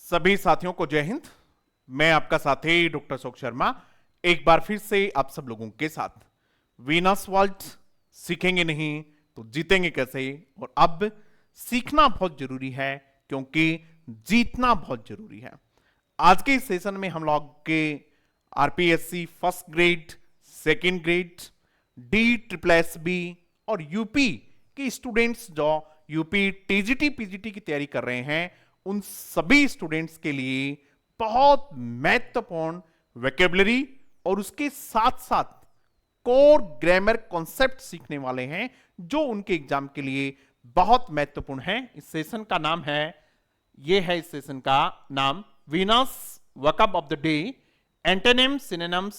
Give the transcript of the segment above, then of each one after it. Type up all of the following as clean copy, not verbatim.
सभी साथियों को जय हिंद। मैं आपका साथी डॉक्टर अशोक शर्मा एक बार फिर से आप सब लोगों के साथ वीनस वर्ल्ड सीखेंगे नहीं तो जीतेंगे कैसे। और अब सीखना बहुत जरूरी है क्योंकि जीतना बहुत जरूरी है। आज के इस सेशन में हम लोग के RPSC first grade, second grade, D triple S B और यूपी के स्टूडेंट्स जो यूपी टीजीटी पीजीटी की तैयारी कर रहे हैं उन सभी स्टूडेंट्स के लिए बहुत महत्वपूर्ण वोकैबुलरी और उसके साथ साथ कोर ग्रामर कॉन्सेप्ट सीखने वाले हैं जो उनके एग्जाम के लिए बहुत महत्वपूर्ण है। इस सेशन का नाम है, ये है इस सेशन का नाम Venus workup of the day, antonyms synonyms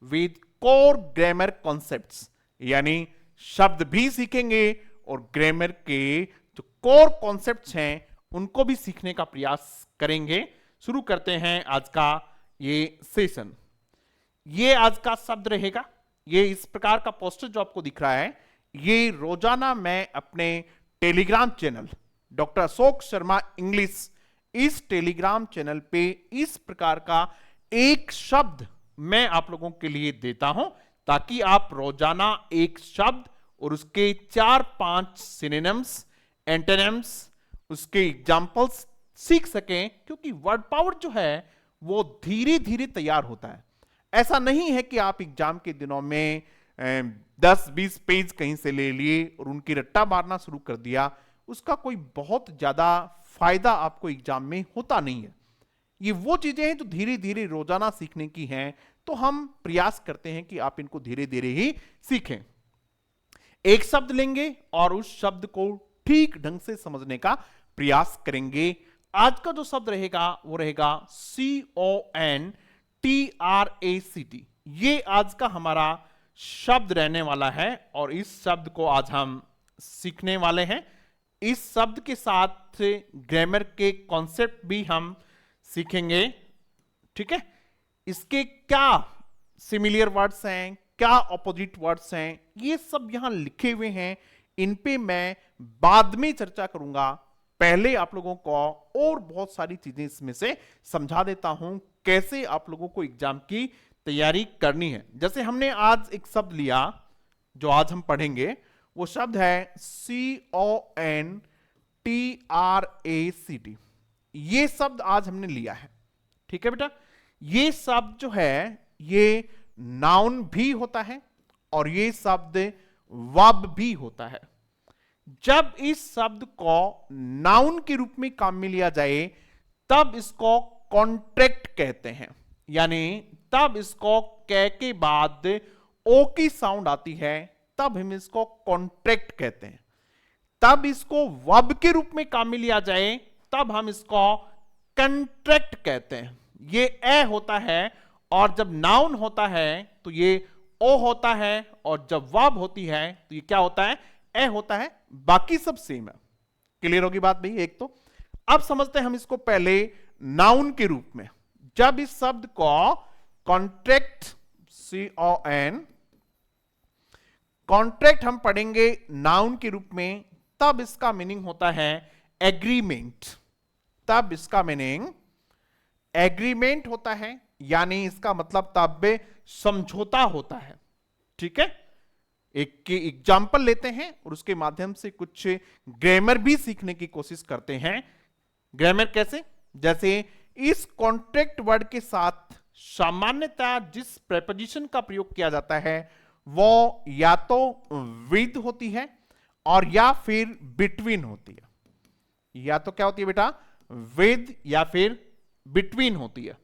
with core grammar concepts. यानी शब्द भी सीखेंगे और ग्रामर के जो कोर कॉन्सेप्ट्स हैं उनको भी सीखने का प्रयास करेंगे। शुरू करते हैं आज का ये सेशन। ये आज का शब्द रहेगा, ये इस प्रकार का पोस्टर जो आपको दिख रहा है, ये रोजाना मैं अपने Telegram channel doctor Ashok Sharma English, इस टेलीग्राम चैनल पे इस प्रकार का एक शब्द मैं आप लोगों के लिए देता हूं ताकि आप रोजाना एक शब्द और उसके 4-5 सिनोनिम्स, एंटोनिम्स, उसके एग्जाम्पल्स सीख सकें। क्योंकि वर्ड पावर जो है वो धीरे धीरे तैयार होता है। ऐसा नहीं है कि आप एग्जाम के दिनों में 10-20 पेज कहीं से ले लिए और उनकी रट्टा मारना शुरू कर दिया, उसका कोई बहुत ज्यादा फायदा आपको एग्जाम में होता नहीं है। ये वो चीजें हैं जो धीरे धीरे रोजाना सीखने की हैं, तो हम प्रयास करते हैं कि आप इनको धीरे धीरे ही सीखें। एक शब्द लेंगे और उस शब्द को ठीक ढंग से समझने का प्रयास करेंगे। आज का जो शब्द रहेगा वो रहेगा CONTRACT। ये आज का हमारा शब्द रहने वाला है और इस शब्द को आज हम सीखने वाले हैं। इस शब्द के साथ ग्रामर के कॉन्सेप्ट भी हम सीखेंगे, ठीक है। इसके क्या सिमिलर वर्ड्स हैं, क्या ऑपोजिट वर्ड्स हैं, ये सब यहां लिखे हुए हैं। इन पे मैं बाद में चर्चा करूंगा। पहले आप लोगों को और बहुत सारी चीजें इसमें से समझा देता हूं कैसे आप लोगों को एग्जाम की तैयारी करनी है। जैसे हमने आज एक शब्द लिया जो आज हम पढ़ेंगे, वो शब्द है CONTRACT। ये शब्द आज हमने लिया है, ठीक है बेटा। ये शब्द जो है ये नाउन भी होता है और ये शब्द वर्ब भी होता है। जब इस शब्द को नाउन के रूप में काम में लिया जाए तब इसको कॉन्ट्रैक्ट कहते हैं। यानी तब इसको क के बाद ओ की साउंड आती है तब हम इसको कॉन्ट्रैक्ट कहते हैं। तब इसको वर्ब के रूप में काम में लिया जाए तब हम इसको कंट्रैक्ट कहते हैं। ये ए होता है और जब नाउन होता है तो ये ओ होता है और जब वर्ब होती है तो ये क्या होता है, ए होता है। बाकी सब सेम है। क्लियर होगी बात भाई? एक तो अब समझते हैं हम इसको पहले नाउन के रूप में। जब इस शब्द को कॉन्ट्रैक्ट CON कॉन्ट्रैक्ट हम पढ़ेंगे नाउन के रूप में तब इसका मीनिंग होता है एग्रीमेंट। तब इसका मीनिंग एग्रीमेंट होता है, यानी इसका मतलब तब समझौता होता है, ठीक है। एक एग्जाम्पल लेते हैं और उसके माध्यम से कुछ ग्रामर भी सीखने की कोशिश करते हैं। ग्रामर कैसे? जैसे इस कॉन्ट्रैक्ट वर्ड के साथ सामान्यतः जिस प्रेपोजिशन का प्रयोग किया जाता है वो या तो विद होती है और या फिर बिटवीन होती है। या तो क्या होती है बेटा? विद या फिर बिटवीन होती है।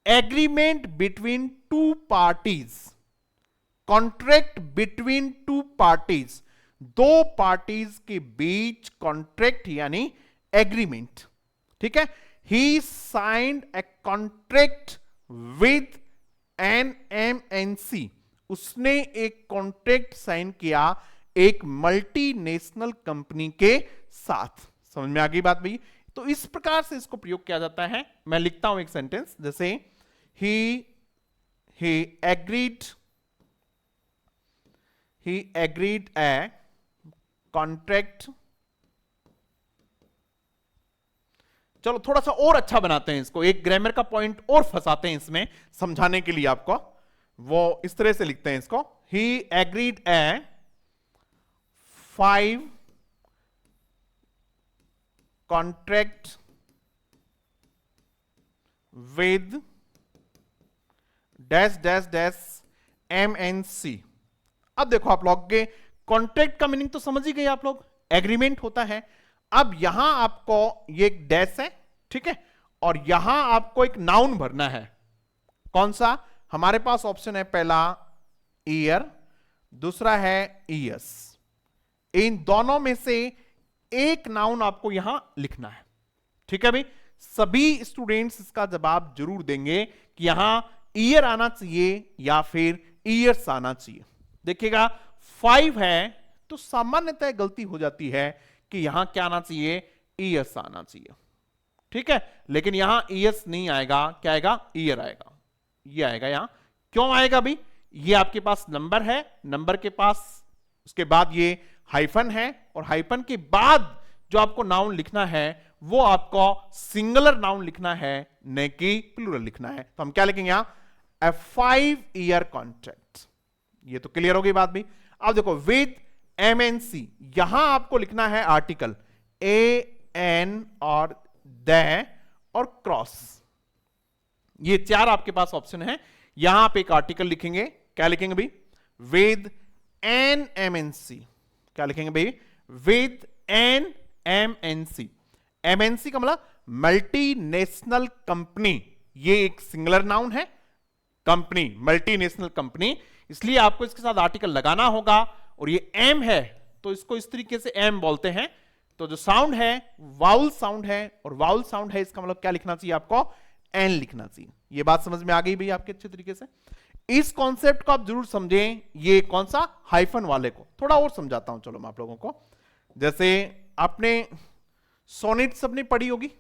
Agreement between two parties, contract between two parties, दो पार्टीज के बीच कॉन्ट्रैक्ट यानी एग्रीमेंट, ठीक है। He signed a contract with an MNC, उसने एक कॉन्ट्रैक्ट साइन किया एक मल्टीनेशनल कंपनी के साथ। समझ में आ गई बात भाई? तो इस प्रकार से इसको प्रयोग किया जाता है। मैं लिखता हूं एक सेंटेंस, जैसे he agreed a contract। चलो थोड़ा सा और अच्छा बनाते हैं इसको, एक ग्रामर का पॉइंट और फंसाते हैं इसमें समझाने के लिए आपको। वो इस तरह से लिखते हैं इसको, he agreed a 5 contract with dash dash dash MNC। अब देखो आप लोग के कॉन्ट्रैक्ट का मीनिंग तो समझ ही गए आप लोग, एग्रीमेंट होता है। अब यहां आपको ये एक डैश है, ठीक है, और यहां आपको एक नाउन भरना है। कौन सा? हमारे पास ऑप्शन है पहला ईयर, दूसरा है ईयर्स। इन दोनों में से एक नाउन आपको यहां लिखना है, ठीक है भाई। सभी स्टूडेंट्स इसका जवाब जरूर देंगे कि यहां ईयर आना चाहिए या फिर ईयर्स आना चाहिए। देखिएगा 5 है तो सामान्यतः गलती हो जाती है कि यहां क्या आना चाहिए, ईयर्स आना चाहिए, ठीक है। लेकिन यहां ईयर्स नहीं आएगा, क्या आएगा, ईयर आएगा, ये आएगा यहां। क्यों आएगा भाई? ये आपके पास नंबर है, नंबर के पास उसके बाद ये हाइफन है, और हाइफन के बाद जो आपको नाउन लिखना है वो आपको सिंगुलर नाउन लिखना है, न कि प्लूरल लिखना है। तो हम क्या लिखेंगे यहां, ए 5 ईयर कॉन्ट्रैक्ट। ये तो क्लियर होगी बात भी। अब देखो विद MNC, यहां आपको लिखना है आर्टिकल AN और द और क्रॉस, ये 4 आपके पास ऑप्शन है। यहां आप एक आर्टिकल लिखेंगे, क्या लिखेंगे भाई, विद एन MNC। क्या लिखेंगे भाई, विद एन MNC। MNC का मतलब मल्टीनेशनल कंपनी, ये एक सिंगुलर नाउन है, कंपनी मल्टीनेशनल कंपनी, इसलिए आपको इसके साथ आर्टिकल लगाना होगा। और ये एम है तो इसको इस तरीके से एम बोलते हैं। तो जो साउंड है वाउल साउंड है, और वाउल साउंड है इसका मतलब क्या लिखना चाहिए आपको, एन लिखना चाहिए। ये बात समझ में आ गई भाई आपके अच्छे तरीके से। इस कॉन्सेप्ट को आप जरूर समझें, ये कौन सा, हाइफन वाले को। थोड़ा और समझाता हूं चलो मैं आप लोगों को। जैसे आपने सोनेट सबने पढ़ी होगी,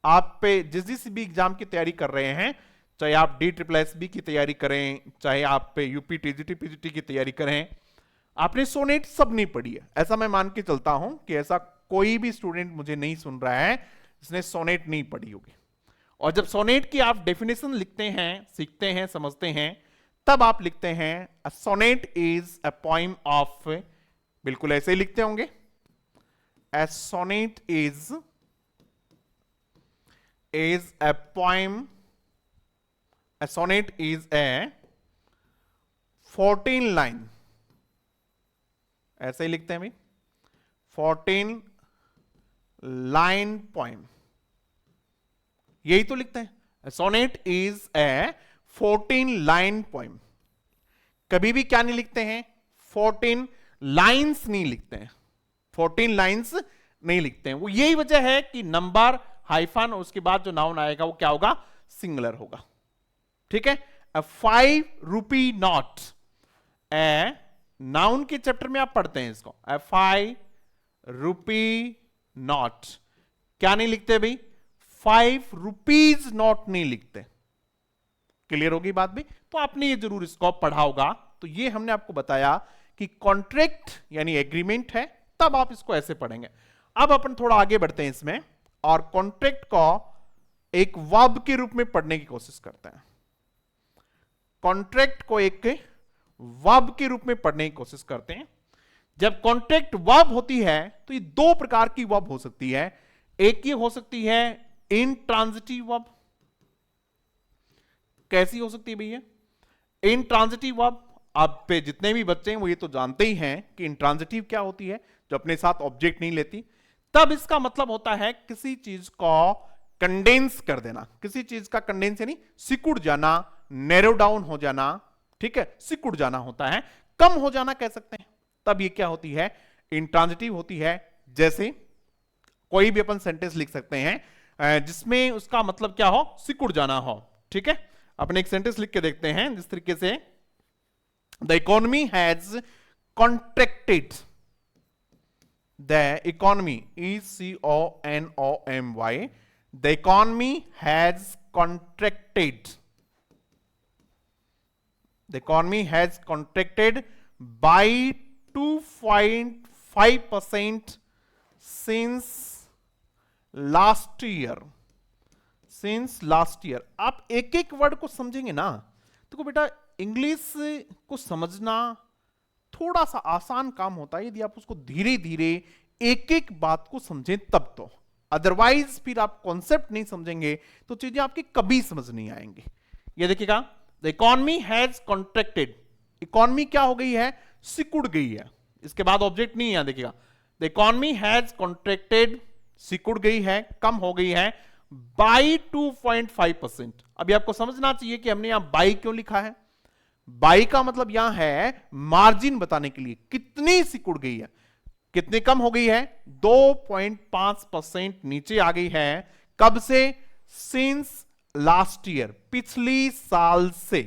आप पे जिस भी एग्जाम की तैयारी कर रहे हैं, चाहे आप DSSB की तैयारी करें, चाहे आप पे UP TGT PGT की तैयारी करें, आपने सोनेट सब नहीं पढ़ी है। ऐसा मैं मान के चलता हूं कि ऐसा कोई भी स्टूडेंट मुझे नहीं सुन रहा है जिसने सोनेट नहीं पढ़ी होगी। और जब सोनेट की आप डेफिनेशन लिखते हैं, सीखते हैं, समझते हैं, तब आप लिखते हैं a sonnet is a poem of, बिल्कुल ऐसे ही लिखते होंगे, a sonnet is a poem, a sonnet is a 14 line, ऐसे ही लिखते हैं भाई, 14 लाइन पोइम, यही तो लिखते हैं। A sonnet is a 14 line poem. कभी भी क्या नहीं लिखते हैं, 14 लाइन्स नहीं लिखते हैं, 14 लाइन्स नहीं लिखते हैं। वो यही वजह है कि नंबर, हाइफन और उसके बाद जो नाउन आएगा वो क्या होगा, सिंगुलर होगा, ठीक है। अ 5 रुपी नोट, ए नाउन के चैप्टर में आप पढ़ते हैं इसको, अ 5 रुपी नोट। क्या नहीं लिखते भाई, 5 रुपीज नोट नहीं लिखते। क्लियर होगी बात भी? तो आपने ये जरूर इसको पढ़ा होगा। तो ये हमने आपको बताया कि कॉन्ट्रैक्ट यानी एग्रीमेंट है, तब आप इसको ऐसे पढ़ेंगे। अब अपन थोड़ा आगे बढ़ते हैं इसमें, और कॉन्ट्रैक्ट को एक वर्ब के रूप में पढ़ने की कोशिश करते हैं। कॉन्ट्रैक्ट को एक वर्ब के रूप में पढ़ने की कोशिश करते हैं। जब कॉन्ट्रैक्ट वर्ब होती है तो ये 2 प्रकार की वर्ब हो सकती है। एक ये हो सकती है इंट्रांजिटिव वर्ब। कैसी हो सकती है भैया, इंट्रांजिटिव वर्ब? आप पे जितने भी बच्चे हैं वो ये तो जानते ही हैं कि इंट्रांजिटिव क्या होती है, जो अपने साथ ऑब्जेक्ट नहीं लेती। तब इसका मतलब होता है किसी चीज को कंडेंस कर देना, किसी चीज का कंडेंस यानी सिकुड़ जाना, नैरो डाउन हो जाना, ठीक है, सिकुड़ जाना होता है, कम हो जाना कह सकते हैं। तब ये क्या होती है, इंट्रांजिटिव होती है। जैसे कोई भी अपन सेंटेंस लिख सकते हैं जिसमें उसका मतलब क्या हो, सिकुड़ जाना हो, ठीक है। अपन एक सेंटेंस लिख के देखते हैं जिस तरीके से, the economy has contracted, the economy, ECONOMY, the economy has contracted, the economy has contracted by 2.5% since last year, since last year. आप एक एक वर्ड को समझेंगे ना तो बेटा इंग्लिश को समझना थोड़ा सा आसान काम होता है यदि आप उसको धीरे धीरे एक एक बात को समझें तब तो। अदरवाइज फिर आप कॉन्सेप्ट नहीं समझेंगे तो चीजें आपकी कभी समझ नहीं आएंगी। ये देखिएगा, the economy has contracted, economy क्या हो गई है, सिकुड़ गई है। इसके बाद ऑब्जेक्ट नहीं है, देखिएगा द इकोनॉमी हैज कॉन्ट्रैक्टेड, सिकुड़ गई है, कम हो गई है बाई 2.5%। अभी आपको समझना चाहिए कि हमने यहां बाई क्यों लिखा है। बाई का मतलब यहां है मार्जिन बताने के लिए कितनी सिकुड़ गई है, कितनी कम हो गई है, 2.5% नीचे आ गई है। कब से, सिंस लास्ट ईयर, पिछली साल से।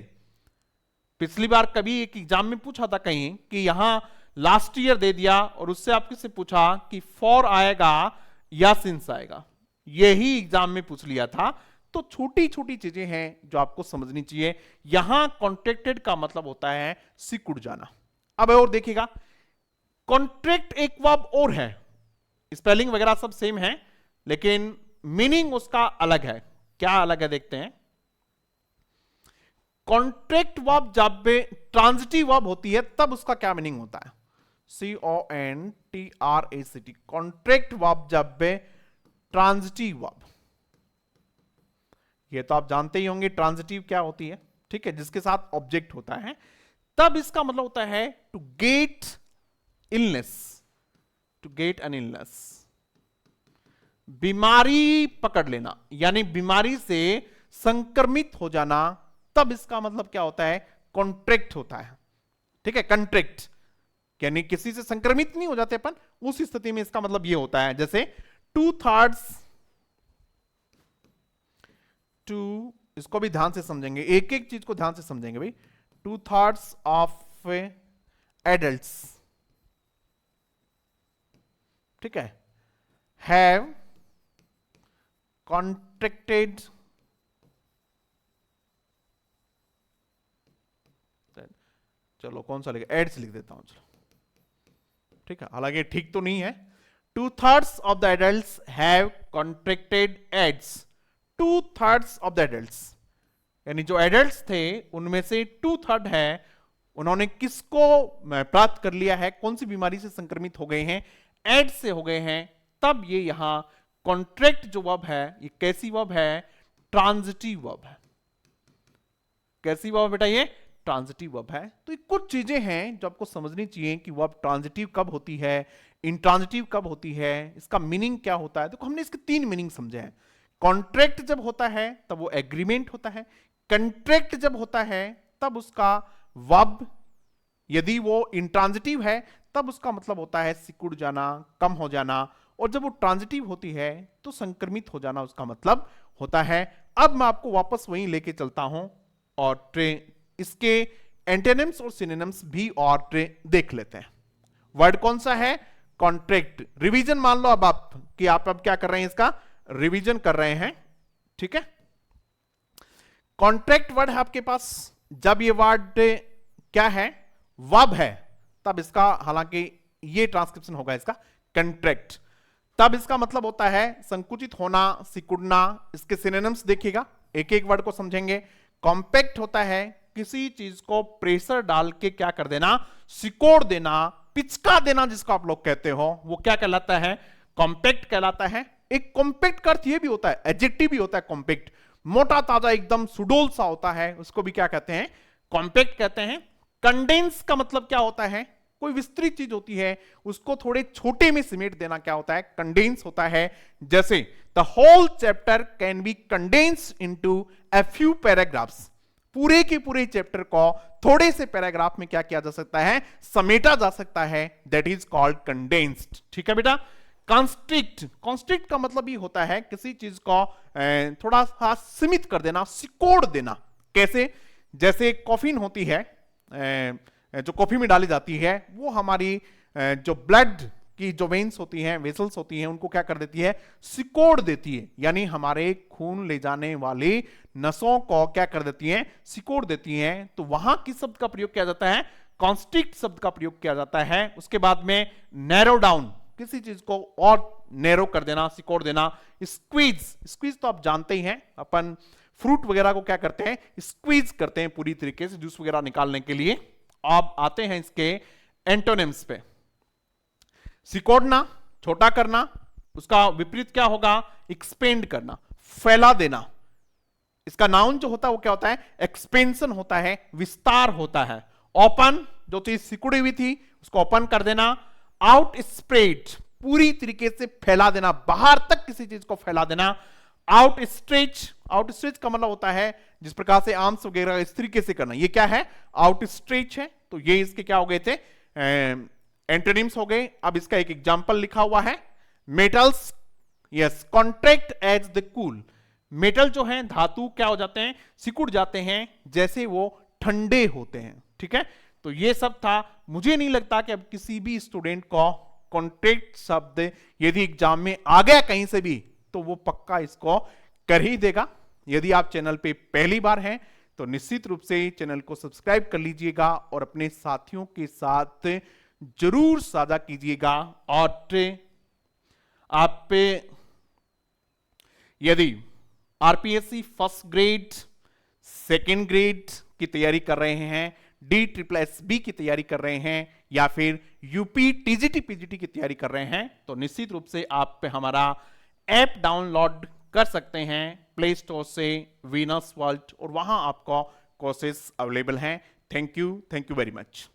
पिछली बार कभी एक एग्जाम में पूछा था कहीं कि यहां लास्ट ईयर दे दिया और उससे आपके से पूछा कि फॉर आएगा या सिंस आएगा, यही एग्जाम में पूछ लिया था। तो छोटी छोटी चीजें हैं जो आपको समझनी चाहिए। यहां कॉन्ट्रैक्टेड का मतलब होता है सिकुड़ जाना। अब और देखिएगा, कॉन्ट्रैक्ट एक वर्ब और है, स्पेलिंग वगैरह सब सेम है लेकिन मीनिंग उसका अलग है। क्या अलग है देखते हैं। कॉन्ट्रैक्ट वर्ब जब ट्रांजिटिव वर्ब होती है तब उसका क्या मीनिंग होता है, CONTRACT। कॉन्ट्रैक्ट वर्ब जब ट्रांजिटिव वर्ब, ये तो आप जानते ही होंगे ट्रांजिटिव क्या होती है, ठीक है, जिसके साथ ऑब्जेक्ट होता है, तब इसका मतलब होता है to get illness, to get an illness, बीमारी पकड़ लेना, यानी बीमारी से संक्रमित हो जाना, तब इसका मतलब क्या होता है, कॉन्ट्रैक्ट होता है। ठीक है, कॉन्ट्रैक्ट यानी किसी से संक्रमित नहीं हो जाते अपन, उस स्थिति में इसका मतलब ये होता है। जैसे 2/3 टू, इसको भी ध्यान से समझेंगे, एक एक चीज को ध्यान से समझेंगे भाई। 2/3 ऑफ एडल्ट्स, ठीक है, हैव कॉन्ट्रैक्टेड, चलो कौन सा लिख, एड्स लिख देता हूं, चलो ठीक है, हालांकि ठीक तो नहीं है। 2/3 of the adults have contracted AIDS. 2/3 of the adults यानी जो एडल्ट्स थे उनमें से 2/3 है, उन्होंने किसको प्राप्त कर लिया है, कौन सी बीमारी से संक्रमित हो गए हैं, एड्स से हो गए हैं। तब ये यहां कॉन्ट्रैक्ट जो वर्ब है ये कैसी वर्ब है, ट्रांजिटिव वर्ब है। कैसी वर्ब बेटा, ये ट्रांजिटिव वर्ब है। तो ये कुछ चीजें हैं जो आपको समझनी चाहिए कि वर्ब ट्रांजिटिव कब होती है, इंट्रांजिटिव कब होती है, इसका मीनिंग क्या होता है। तो हमने इसके 3 मीनिंग समझे हैं। कॉन्ट्रैक्ट जब होता है तब वो एग्रीमेंट होता है, कंट्रैक्ट जब होता है तब उसका वर्ब यदि वो इंट्रांजिटिव है तब उसका मतलब होता है सिकुड़ जाना, कम हो जाना, और जब वो ट्रांजिटिव होती है तो संक्रमित हो जाना उसका मतलब होता है। अब मैं आपको वापस वहीं लेके चलता हूं और इसके एंटोनिम्स और सिनोनिम्स भी और देख लेते हैं। वर्ड कौन सा है, कॉन्ट्रैक्ट। रिवीजन मान लो अब आप कि आप अब क्या कर रहे हैं, इसका रिवीजन कर रहे हैं, ठीक है। कॉन्ट्रैक्ट वर्ड है आपके पास, जब ये वर्ड क्या है, वर्ब है, तब इसका, हालांकि ये ट्रांसक्रिप्शन होगा इसका कंट्रैक्ट, तब इसका मतलब होता है संकुचित होना, सिकुड़ना। इसके सिनोनिम्स देखिएगा, एक एक वर्ड को समझेंगे। कॉम्पैक्ट होता है किसी चीज को प्रेशर डाल के क्या कर देना, सिकोड़ देना, पिचका देना, जिसको आप लोग कहते हो, वो क्या कहलाता है, कॉम्पैक्ट कहलाता है। एक कॉम्पैक्ट का अर्थ ये भी होता है, एडजेक्टिव भी होता है कॉम्पैक्ट, मोटा ताजा एकदम सुडोल सा होता है, उसको भी क्या कहते हैं, कॉम्पैक्ट कहते हैं। कंडेंस का मतलब क्या होता है, कोई विस्तृत चीज होती है उसको थोड़े छोटे में सिमेट देना, क्या होता है, कंडेंस होता है। जैसे the whole chapter can be condensed into a few paragraphs, पूरे के पूरे चैप्टर को थोड़े से पैराग्राफ में क्या किया जा सकता है, समेटा जा सकता है, दैट इज कॉल्ड कंडेंस्ड। ठीक है बेटा। कॉन्स्ट्रिक्ट, कॉन्स्ट्रिक्ट का मतलब ये होता है किसी चीज को थोड़ा सा सीमित कर देना, सिकोड़ देना। कैसे, जैसे कॉफीन होती है जो कॉफी में डाली जाती है, वो हमारी जो ब्लड की जो वेन्स होती हैं, वेसल्स होती हैं, उनको क्या कर देती है, सिकोड़ देती है, यानी हमारे खून ले जाने वाली नसों को क्या कर देती हैं, सिकोड़ देती हैं। तो वहां किस शब्द का प्रयोग किया जाता है, कॉन्स्ट्रिक्ट शब्द का प्रयोग किया जाता है। उसके बाद में नैरो डाउन, किसी चीज को और नैरो कर देना, सिकोड़ देना। स्क्वीज तो आप जानते ही हैं, अपन फ्रूट वगैरह को क्या करते हैं, स्क्वीज करते हैं पूरी तरीके से जूस वगैरह निकालने के लिए। अब आते हैं इसके एंटोनिम्स पे। सिकोड़ना, छोटा करना, उसका विपरीत क्या होगा, एक्सपेंड करना, फैला देना। इसका नाउन जो होता है वो क्या होता है, एक्सपेंशन होता है, विस्तार होता है। ओपन, जो चीज सिकुड़ी हुई थी उसको ओपन कर देना। आउट स्प्रेड, पूरी तरीके से फैला देना, बाहर तक किसी चीज को फैला देना। आउट स्ट्रेच, आउट स्ट्रेच का मतलब होता है जिस प्रकार से आर्म्स वगैरह इस तरीके से करना, ये क्या है, आउट स्ट्रेच है। तो ये इसके क्या हो गए थे, एंटोनिम्स हो गए। अब इसका एक एग्जांपल लिखा हुआ है, metals, yes, contract as the cool. Metal जो है, धातु क्या हो जाते हैं, सिकुड़ जाते हैं जैसे वो ठंडे होते हैं। ठीक है, तो ये सब था। मुझे नहीं लगता कि अब किसी भी स्टूडेंट को कॉन्ट्रैक्ट शब्द यदि एग्जाम में आ गया कहीं से भी तो वो पक्का इसको कर ही देगा। यदि आप चैनल पे पहली बार हैं तो निश्चित रूप से चैनल को सब्सक्राइब कर लीजिएगा और अपने साथियों के साथ जरूर साझा कीजिएगा। और आप पे यदि RPSC first grade, second grade की तैयारी कर रहे हैं, DSSB की तैयारी कर रहे हैं, या फिर यूपी टीजीटी पीजीटी की तैयारी कर रहे हैं, तो निश्चित रूप से आप पे हमारा ऐप डाउनलोड कर सकते हैं प्ले स्टोर से, वीनस वर्ल्ड, और वहां आपको कोर्सेस अवेलेबल हैं। Thank you very much.